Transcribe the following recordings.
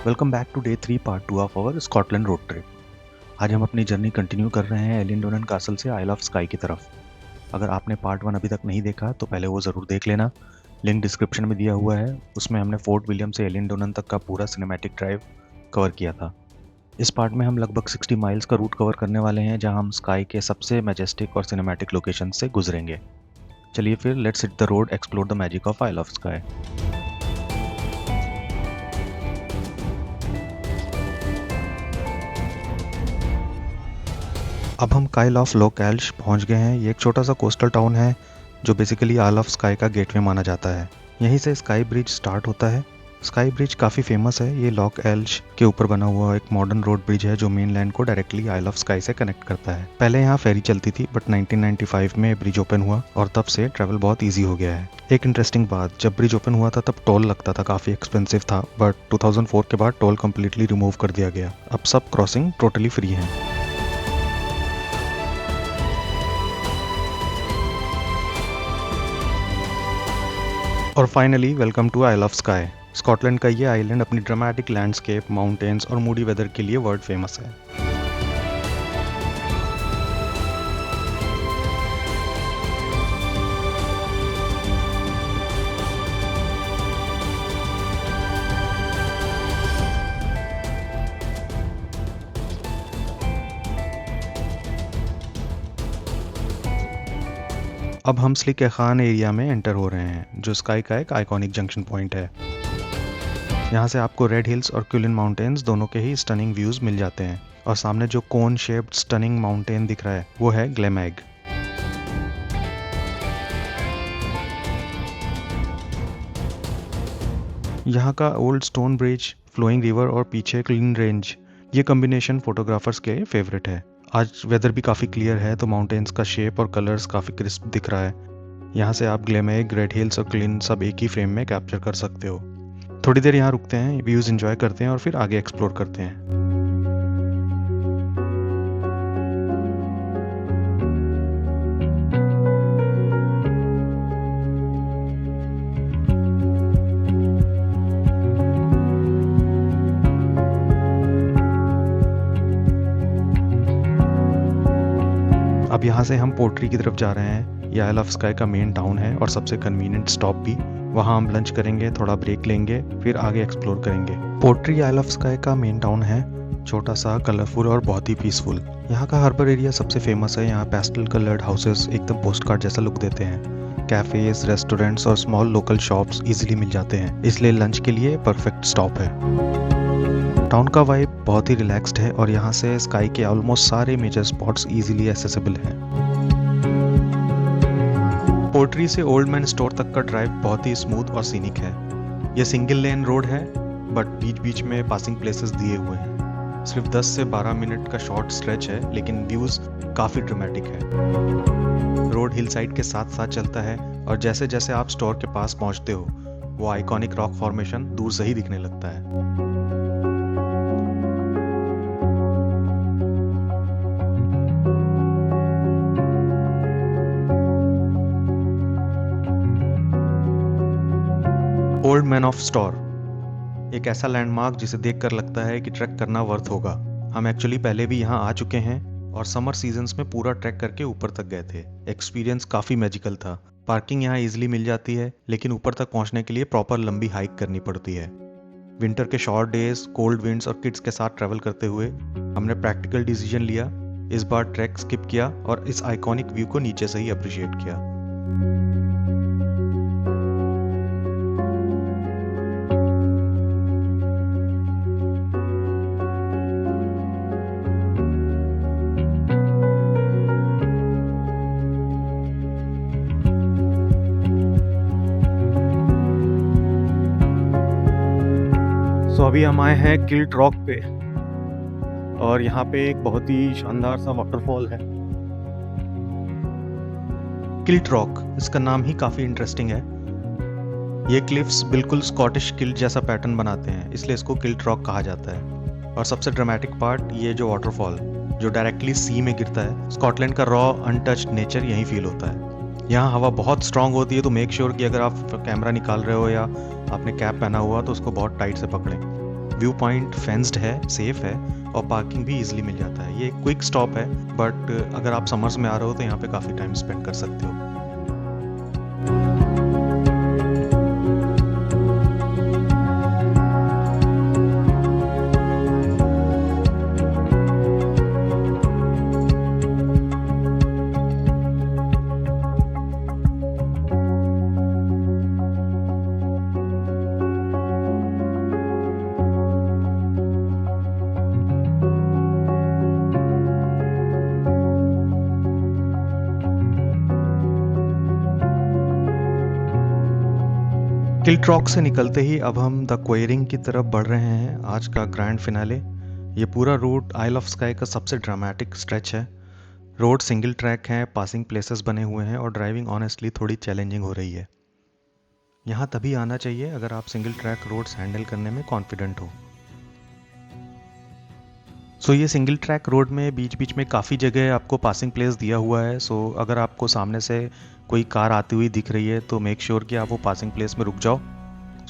Welcome back to day 3 part 2 of our Scotland road trip. आज हम अपनी journey continue कर रहे हैं एलिंडोनन कासल से आइल ऑफ स्काई की तरफ। अगर आपने पार्ट 1 अभी तक नहीं देखा तो पहले वो ज़रूर देख लेना, लिंक डिस्क्रिप्शन में दिया हुआ है। उसमें हमने फोर्ट विलियम से एलिंडोनन तक का पूरा सिनेमैटिक ड्राइव कवर किया था। इस पार्ट में हम लगभग 60 माइल्स का रूट कवर करने वाले हैं, जहां हम स्काई के सबसे मैजेस्टिक और सिनेमैटिक लोकेशन से गुजरेंगे। चलिए फिर let's hit the road, explore the magic of Isle of Skye. अब हम काइल ऑफ लोकैल्श पहुंच गए हैं। ये एक छोटा सा कोस्टल टाउन है जो बेसिकली आइल ऑफ स्काई का गेटवे माना जाता है। यहीं से स्काई ब्रिज स्टार्ट होता है। स्काई ब्रिज काफ़ी फेमस है। ये लॉक एल्श के ऊपर बना हुआ एक मॉडर्न रोड ब्रिज है जो मेनलैंड को डायरेक्टली आइल ऑफ स्काई से कनेक्ट करता है। पहले यहाँ फेरी चलती थी, बट 1995 में ब्रिज ओपन हुआ और तब से ट्रैवल बहुत ईजी हो गया है। एक इंटरेस्टिंग बात, जब ब्रिज ओपन हुआ था तब टोल लगता था, काफ़ी एक्सपेंसिव था, बट 2004 के बाद टोल कम्प्लीटली रिमूव कर दिया गया। अब सब क्रॉसिंग टोटली फ्री है। और finally welcome to Isle of Skye. Scotland का ये आइलैंड अपनी ड्रामेटिक लैंडस्केप, माउंटेन्स और मूडी वेदर के लिए वर्ल्ड फेमस है। अब हम स्लिक खान एरिया में एंटर हो रहे हैं, जो स्काई का एक आइकॉनिक जंक्शन पॉइंट है। यहाँ से आपको रेड हिल्स और क्यूलिन माउंटेन्स दोनों के ही स्टनिंग व्यूज मिल जाते हैं। और सामने जो कोन शेप्ड स्टनिंग माउंटेन दिख रहा है वो है ग्लेमैग। यहाँ का old stone bridge, flowing river और पीछे क्लीन रेंज, ये कॉम्बिनेशन फोटोग्राफर्स के फेवरेट है। आज वेदर भी काफ़ी क्लियर है तो माउंटेन्स का शेप और कलर्स काफ़ी क्रिस्प दिख रहा है। यहाँ से आप ग्लेमैग, रेड हिल्स और क्लीन सब एक ही फ्रेम में कैप्चर कर सकते हो। थोड़ी देर यहाँ रुकते हैं, व्यूज़ एंजॉय करते हैं और फिर आगे एक्सप्लोर करते हैं। अब यहाँ से हम पोर्ट्री की तरफ जा रहे हैं। ये आइल ऑफ स्काई का मेन टाउन है और सबसे कन्वीनियंट स्टॉप भी। वहाँ हम लंच करेंगे, थोड़ा ब्रेक लेंगे, फिर आगे एक्सप्लोर करेंगे। पोर्ट्री आइल ऑफ स्काई का मेन टाउन है, छोटा सा, कलरफुल और बहुत ही पीसफुल। यहाँ का हार्बर एरिया सबसे फेमस है। यहाँ पेस्टल कलर्ड हाउसेस एकदम पोस्ट कार्ड जैसा लुक देते हैं। कैफेज, रेस्टोरेंट्स और स्मॉल लोकल शॉप्स इजीली मिल जाते हैं, इसलिए लंच के लिए परफेक्ट स्टॉप है। टाउन का वाइब बहुत ही रिलैक्स्ड है और यहाँ से स्काई के ऑलमोस्ट सारे मेजर स्पॉट्स इजीली एक्सेसिबल हैं। पोर्ट्री से ओल्ड मैन स्टोर तक का ड्राइव बहुत ही स्मूथ और सीनिक है। यह सिंगल लेन रोड है, बट बीच बीच में पासिंग प्लेसेस दिए हुए हैं। सिर्फ 10 से 12 मिनट का शॉर्ट स्ट्रेच है, लेकिन व्यूज काफ़ी ड्रामेटिक है। रोड हिल साइड के साथ साथ चलता है और जैसे जैसे आप स्टोर के पास पहुँचते हो वो आइकॉनिक रॉक फॉर्मेशन दूर से ही दिखने लगता है। ओल्ड मैन ऑफ स्टोर एक ऐसा लैंडमार्क जिसे देखकर लगता है कि ट्रैक करना वर्थ होगा। हम एक्चुअली पहले भी यहाँ आ चुके हैं और समर सीजन्स में पूरा ट्रैक करके ऊपर तक गए थे। एक्सपीरियंस काफ़ी मैजिकल था। पार्किंग यहाँ इजीली मिल जाती है, लेकिन ऊपर तक पहुँचने के लिए प्रॉपर लंबी हाइक करनी पड़ती है। विंटर के शॉर्ट डेज, कोल्ड विंड्स और किड्स के साथ ट्रैवल करते हुए हमने प्रैक्टिकल डिसीजन लिया, इस बार ट्रैक स्किप किया और इस आइकॉनिक व्यू को नीचे से ही अप्रिशिएट किया। अभी हम आए हैं किल्ट रॉक पे और यहाँ पे एक बहुत ही शानदार सा वाटरफॉल है। किल्ट रॉक, इसका नाम ही काफ़ी इंटरेस्टिंग है। ये क्लिफ्स बिल्कुल स्कॉटिश किल्ट जैसा पैटर्न बनाते हैं, इसलिए इसको किल्ट रॉक कहा जाता है। और सबसे ड्रामेटिक पार्ट ये जो वाटरफॉल जो डायरेक्टली सी में गिरता है। स्कॉटलैंड का रॉ अनटच्ड नेचर यहीं फील होता है। यहाँ हवा बहुत स्ट्रांग होती है, तो मेक श्योर कि अगर आप कैमरा निकाल रहे हो या आपने कैप पहना हुआ तो उसको बहुत टाइट से पकड़ें। व्यू पॉइंट फेंस्ड है, सेफ है और पार्किंग भी इजीली मिल जाता है। ये एक क्विक स्टॉप है, बट अगर आप समर्स में आ रहे हो तो यहाँ पे काफ़ी टाइम स्पेंड कर सकते हो। किल्ट रॉक से निकलते ही अब हम द क्वेरिंग की तरफ बढ़ रहे हैं, आज का ग्रैंड फिनाले। ये पूरा रूट आइल ऑफ स्काई का सबसे ड्रामेटिक स्ट्रेच है। रोड सिंगल ट्रैक हैं, पासिंग प्लेसेस बने हुए हैं और ड्राइविंग ऑनेस्टली थोड़ी चैलेंजिंग हो रही है। यहाँ तभी आना चाहिए अगर आप सिंगल ट्रैक रोड्स हैंडल करने में कॉन्फिडेंट हो। सो ये सिंगल ट्रैक रोड में बीच बीच में काफ़ी जगह आपको पासिंग प्लेस दिया हुआ है। सो अगर आपको सामने से कोई कार आती हुई दिख रही है तो मेक श्योर कि आप वो पासिंग प्लेस में रुक जाओ,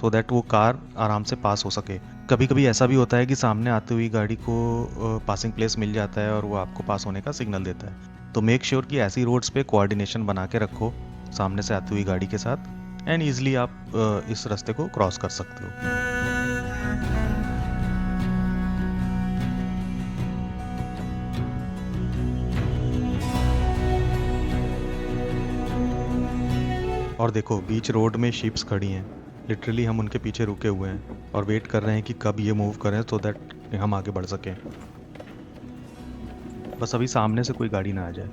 सो दैट वो कार आराम से पास हो सके। कभी कभी ऐसा भी होता है कि सामने आती हुई गाड़ी को पासिंग प्लेस मिल जाता है और वो आपको पास होने का सिग्नल देता है। तो मेक श्योर कि ऐसी रोड्स पे कोऑर्डिनेशन बना के रखो सामने से आती हुई गाड़ी के साथ, एंड ईजिली आप इस रास्ते को क्रॉस कर सकते हो। और देखो बीच रोड में शिप्स खड़ी हैं, लिटरली हम उनके पीछे रुके हुए हैं और वेट कर रहे हैं कि कब ये मूव करें सो दैट हम आगे बढ़ सकें। बस अभी सामने से कोई गाड़ी ना आ जाए।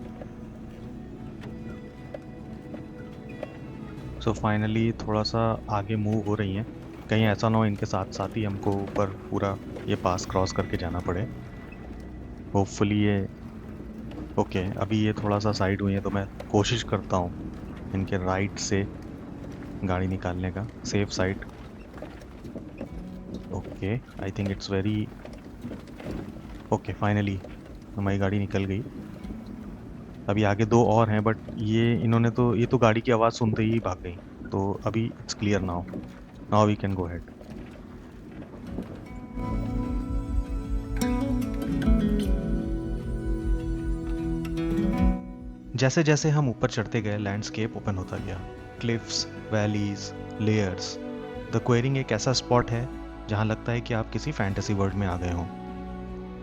सो फाइनली थोड़ा सा आगे मूव हो रही हैं, कहीं ऐसा ना हो इनके साथ साथ ही हमको ऊपर पूरा ये पास क्रॉस करके जाना पड़े। होपफुली ये ओके। अभी ये थोड़ा सा साइड हुई है तो मैं कोशिश करता हूँ इनके राइट से गाड़ी निकालने का, safe side. Okay, I think it's very okay. Finally हमारी गाड़ी निकल गई। अभी आगे दो और हैं, बट ये तो गाड़ी की आवाज़ सुनते ही भाग गई। तो अभी it's clear now, now we can go head. जैसे जैसे हम ऊपर चढ़ते गए लैंडस्केप ओपन होता गया, cliffs, valleys, layers. The quarrying एक ऐसा स्पॉट है जहां लगता है कि आप किसी फैंटेसी वर्ल्ड में आ गए हों।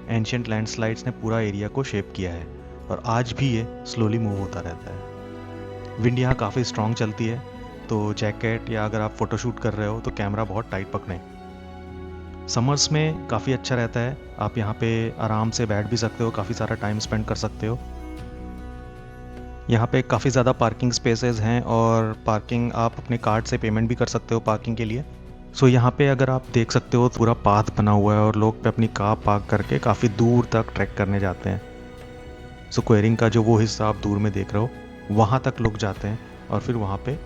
एंशियंट लैंडस्लाइड्स ने पूरा एरिया को शेप किया है और आज भी ये स्लोली मूव होता रहता है। विंड यहाँ काफ़ी स्ट्रॉन्ग चलती है, तो जैकेट या अगर आप फोटोशूट कर रहे हो तो कैमरा बहुत टाइट पकड़ें। समर्स में काफ़ी अच्छा रहता है, आप यहाँ पे आराम से बैठ भी सकते हो, काफ़ी सारा टाइम स्पेंड कर सकते हो। यहाँ पे काफ़ी ज़्यादा पार्किंग स्पेसेस हैं और पार्किंग आप अपने कार्ड से पेमेंट भी कर सकते हो पार्किंग के लिए। सो यहाँ पे अगर आप देख सकते हो पूरा पाथ बना हुआ है और लोग पे अपनी कार पार्क करके काफ़ी दूर तक ट्रैक करने जाते हैं। सो क्वेरिंग का जो वो हिस्सा आप दूर में देख रहे हो वहाँ तक लोग जाते हैं और फिर वहाँ पे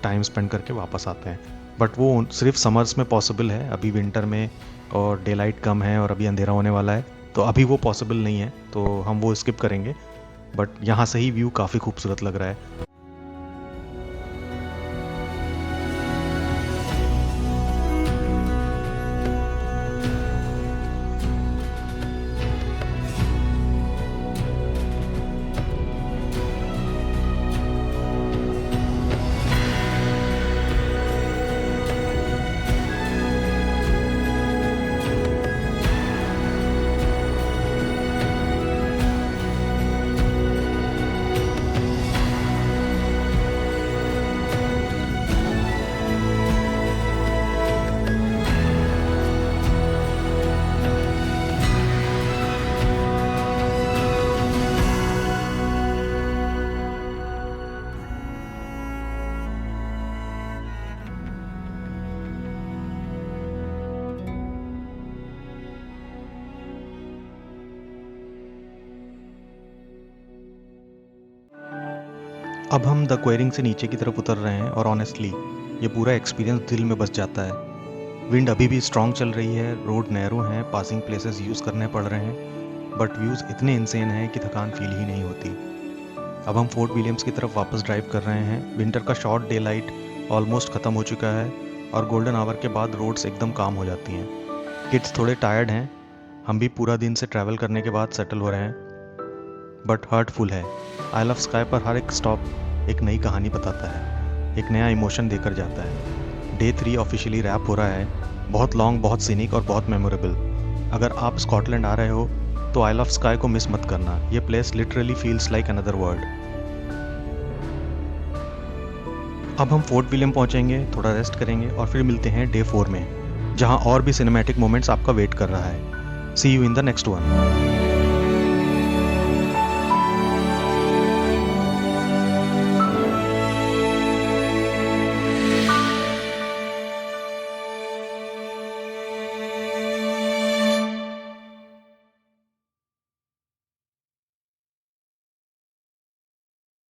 टाइम स्पेंड करके वापस आते हैं। बट वो सिर्फ समर्स में पॉसिबल है, अभी विंटर में और डे लाइट कम है और अभी अंधेरा होने वाला है, तो अभी वो पॉसिबल नहीं है, तो हम वो स्किप करेंगे। बट यहाँ से ही व्यू काफ़ी खूबसूरत लग रहा है। अब हम द क्वेरिंग से नीचे की तरफ उतर रहे हैं और ऑनेस्टली ये पूरा एक्सपीरियंस दिल में बस जाता है। विंड अभी भी स्ट्रॉन्ग चल रही है, रोड नैरो हैं, पासिंग प्लेसेस यूज़ करने पड़ रहे हैं, बट व्यूज़ इतने इंसेन हैं कि थकान फील ही नहीं होती। अब हम फोर्ट विलियम्स की तरफ वापस ड्राइव कर रहे हैं। विंटर का शॉर्ट डे लाइट ऑलमोस्ट ख़त्म हो चुका है और गोल्डन आवर के बाद रोड्स एकदम काम हो जाती हैं। किड्स थोड़े टायर्ड हैं, हम भी पूरा दिन से ट्रैवल करने के बाद सेटल हो रहे हैं, बट हार्टफुल है। आइल ऑफ स्काई पर हर एक स्टॉप एक नई कहानी बताता है, एक नया इमोशन देकर जाता है। डे 3 ऑफिशियली रैप हो रहा है, बहुत लॉन्ग, बहुत सीनिक और बहुत मेमोरेबल। अगर आप स्कॉटलैंड आ रहे हो तो आइल ऑफ स्काई को मिस मत करना, ये place literally feels like another world. अब हम फोर्ट विलियम पहुंचेंगे, थोड़ा रेस्ट करेंगे और फिर मिलते हैं डे 4 में, जहां और भी सिनेमैटिक मोमेंट्स आपका वेट कर रहा है। See you in the next one.